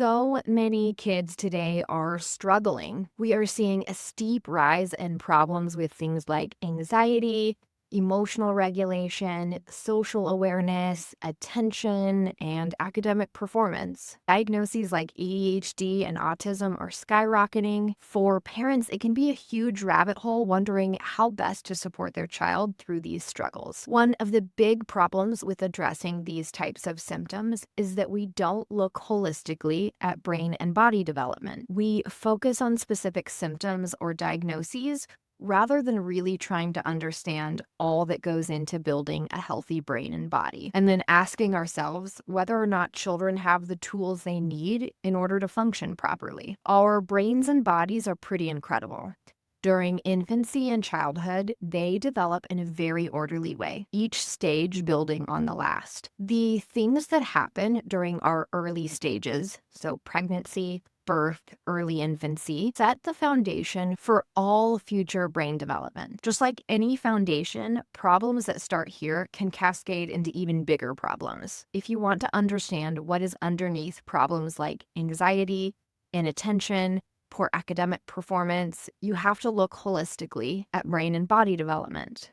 So many kids today are struggling. We are seeing a steep rise in problems with things like anxiety, emotional regulation, social awareness, attention, and academic performance. Diagnoses like ADHD and autism are skyrocketing. For parents, it can be a huge rabbit hole wondering how best to support their child through these struggles. One of the big problems with addressing these types of symptoms is that we don't look holistically at brain and body development. We focus on specific symptoms or diagnoses rather than really trying to understand all that goes into building a healthy brain and body, and then asking ourselves whether or not children have the tools they need in order to function properly. Our brains and bodies are pretty incredible. During infancy and childhood, they develop in a very orderly way, each stage building on the last. The things that happen during our early stages, so pregnancy, birth, early infancy, set the foundation for all future brain development. Just like any foundation, problems that start here can cascade into even bigger problems. If you want to understand what is underneath problems like anxiety, inattention, poor academic performance, you have to look holistically at brain and body development.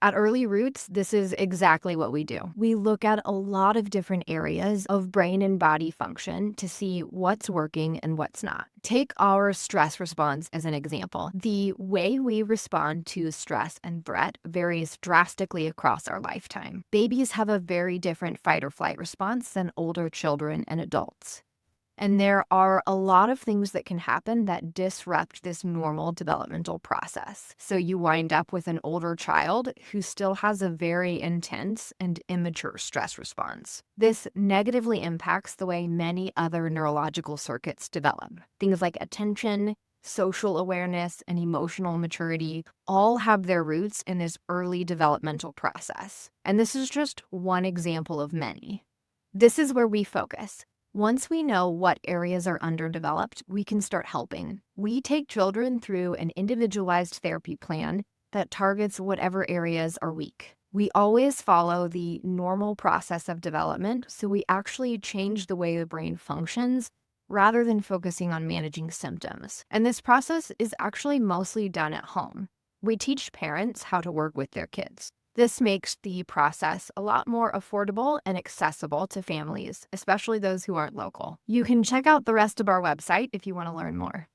At Early Roots, this is exactly what we do. We look at a lot of different areas of brain and body function to see what's working and what's not. Take our stress response as an example. The way we respond to stress and threat varies drastically across our lifetime. Babies have a very different fight or flight response than older children and adults. And there are a lot of things that can happen that disrupt this normal developmental process. So you wind up with an older child who still has a very intense and immature stress response. This negatively impacts the way many other neurological circuits develop. Things like attention, social awareness, and emotional maturity all have their roots in this early developmental process. And this is just one example of many. This is where we focus. Once we know what areas are underdeveloped, we can start helping. We take children through an individualized therapy plan that targets whatever areas are weak. We always follow the normal process of development, so we actually change the way the brain functions rather than focusing on managing symptoms. And this process is actually mostly done at home. We teach parents how to work with their kids. This makes the process a lot more affordable and accessible to families, especially those who aren't local. You can check out the rest of our website if you want to learn more.